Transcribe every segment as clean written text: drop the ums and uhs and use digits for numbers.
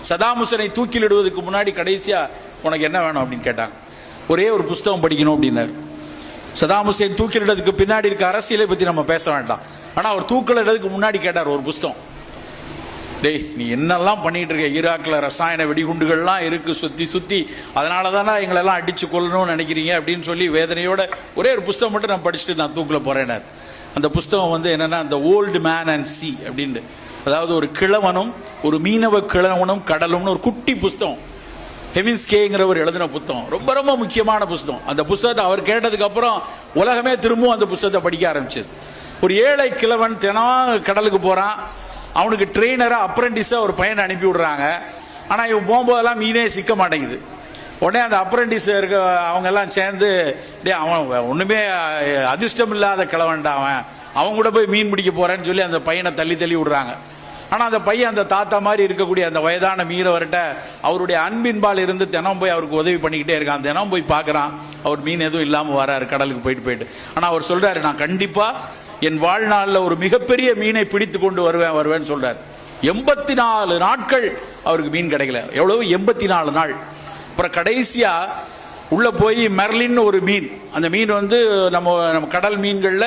Saddam ஹுசேனை தூக்கிலிடுவதற்கு முன்னாடி கடைசியா உனக்கு என்ன வேணும் அப்படின்னு கேட்டாங்க. ஒரே ஒரு புஸ்தகம் படிக்கணும் அப்படின்னாரு. சதாம் ஹுசேன் தூக்கிலிடுறதுக்கு பின்னாடி இருக்க அரசியலை பத்தி நம்ம பேச வேண்டாம். ஆனா அவர் தூக்கிலிடுறதுக்கு முன்னாடி கேட்டார் ஒரு புஸ்தகம். டேய், நீ என்னெல்லாம் பண்ணிட்டு இருக்க, ஈராக்ல ரசாயன வெடிகுண்டுகள்லாம் இருக்கு சுத்தி சுத்தி, அதனால தானே எங்களெல்லாம் அடிச்சு கொள்ளணும்னு நினைக்கிறீங்க அப்படின்னு சொல்லி வேதனையோட ஒரே ஒரு புஸ்தகம் மட்டும் நான் படிச்சுட்டு நான் தூக்கில் போறேனார். அந்த புஸ்தகம் வந்து என்னன்னா, அந்த ஓல்டு மேன் அண்ட் சி அப்படின்னு, அதாவது ஒரு கிழவனும் ஒரு மீனவ கிழவனும் கடலும்னு ஒரு குட்டி புஸ்தகம். ஹெவின்ஸ்கேங்கிறவர் எழுதின புத்தகம், ரொம்ப ரொம்ப முக்கியமான புஸ்தகம். அந்த புஸ்தகத்தை அவர் கேட்டதுக்கு அப்புறம் உலகமே திரும்பவும் அந்த புஸ்தகத்தை படிக்க ஆரம்பிச்சது. ஒரு ஏழை கிழவன் தினம் கடலுக்கு போறான். அவனுக்கு ட்ரெயினரா அப்ரெண்டிஸா ஒரு பையனை அனுப்பி விடுறாங்க. ஆனா இவன் போகும்போதெல்லாம் மீனே சிக்க மாட்டேங்குது. உடனே அந்த அப்ரெண்டிஸ் இருக்க அவங்க எல்லாம் சேர்ந்து, அவன் ஒண்ணுமே அதிர்ஷ்டம் இல்லாத கிழவன்டா, அவன் கூட போய் மீன் பிடிக்க போறேன்னு சொல்லி அந்த பையனை தள்ளி தள்ளி விடுறாங்க. ஆனா அந்த பையன் அந்த தாத்தா மாதிரி இருக்கக்கூடிய அந்த வயதான மீனவர்கிட்ட அவருடைய அன்பின்பால் இருந்து தினம் போய் அவருக்கு உதவி பண்ணிக்கிட்டே இருக்கான். தினம் போய் பார்க்கறான், அவர் மீன் எதுவும் இல்லாம வராரு கடலுக்கு போயிட்டு. ஆனா அவர் சொல்றாரு, நான் கண்டிப்பா என் வாழ்நாளில் ஒரு மிகப்பெரிய மீனை பிடித்து கொண்டு வருவேன்னு சொல்றாரு. 84 நாட்கள் அவருக்கு மீன் கிடைக்கல. எவ்வளவு? 84 நாள். அப்புறம் கடைசியா உள்ள போய் மெர்லின் ஒரு மீன், அந்த மீன் வந்து நம்ம கடல் மீன்கள்ல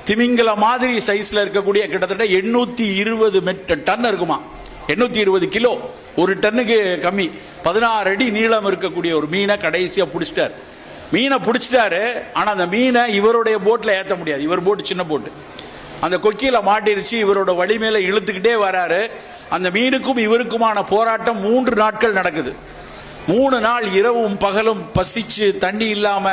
திமிங்கல மாதிரி சைஸ்ல இருக்கக்கூடிய கிட்டத்தட்ட 820 டன் இருக்குமா, 820 கிலோ, ஒரு டன்னுக்கு கம்மி, 16 அடி நீளம் இருக்கக்கூடிய ஒரு மீனை கடைசியா பிடிச்சிட்டார். மீனை பிடிச்சிட்டாரு. ஆனா அந்த மீனை இவருடைய போட்ல ஏற்ற முடியாது. இவர் போட்டு சின்ன போட்டு, அந்த கொக்கியில மாட்டிருச்சு. இவரோட வழி மேல இழுத்துக்கிட்டே வராரு. அந்த மீனுக்கும் இவருக்குமான போராட்டம் 3 நாட்கள் நடக்குது. 3 நாள் இரவும் பகலும் பசிச்சு தண்ணி இல்லாம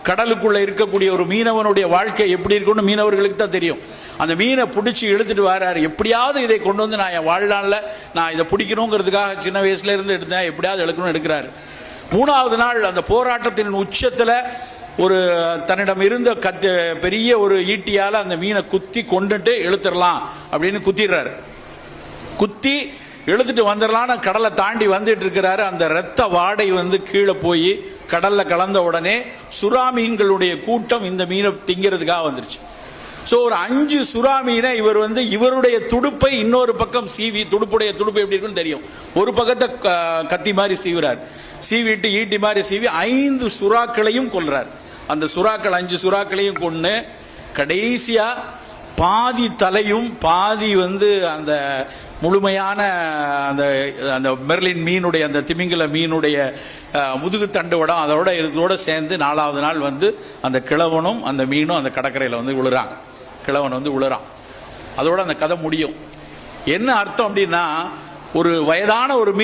கடலுக்குள்ள இருக்கக்கூடிய ஒரு மீனவனுடைய வாழ்க்கை எப்படி இருக்குன்னு மீனவர்களுக்கு தான் தெரியும். அந்த மீனை பிடிச்சி இழுத்துட்டு வராரு. எப்படியாவது இதை கொண்டு வந்து நான் என் வாழ்நாள்ல நான் இதை பிடிக்கணுங்கிறதுக்காக சின்ன வயசுல இருந்து எடுத்தேன், எப்படியாவது எடுக்கணும்னு எடுக்கிறாரு. 3ஆவது நாள் அந்த போராட்டத்தின் உச்சத்துல ஒரு தன்னிடம் இருந்த பெரிய ஒரு ஈட்டியால அந்த மீனை குத்தி கொண்டுட்டு இழுத்துடலாம் அப்படின்னு குத்திடுறாரு. குத்தி இழுத்துட்டு வந்துடலான்னு கடலை தாண்டி வந்துட்டு இருக்கிறாரு. அந்த இரத்த வாடை வந்து கீழே போய் கடல்ல கலந்த உடனே சுறா மீன்களுடைய கூட்டம் இந்த மீனை திங்கிறதுக்காக வந்துருச்சு. ஸோ ஒரு 5 சுறா மீனை இவர் வந்து இவருடைய துடுப்பை இன்னொரு பக்கம் சீவி, துடுப்புடைய துடுப்பு எப்படி இருக்குன்னு தெரியும், ஒரு பக்கத்தை கத்தி மாதிரி சீவுறார். சீவிட்டு ஈட்டி மாதிரி சீவி 5 சுறாக்களையும் கொல்றார். அந்த சுறாக்கள் 5 சுறாக்களையும் கொன்று கடைசியா பாதி தலையும் பாதி வந்து அந்த முழுமையான அந்த மெர்லின் மீனுடைய அந்த திமிங்கல மீனுடைய முதுகு தண்டுவடம் அதோட இதோட சேர்ந்து 4ஆவது நாள் வந்து அந்த கிழவனும் அந்த மீனும் அந்த கடற்கரையில் வந்து விழுறாங்க. கிழவன் வந்து விழுறான். அதோட அந்த கதை முடியும். என்ன அர்த்தம் அப்படின்னா, ஒரு வயதான ஒரு மீன்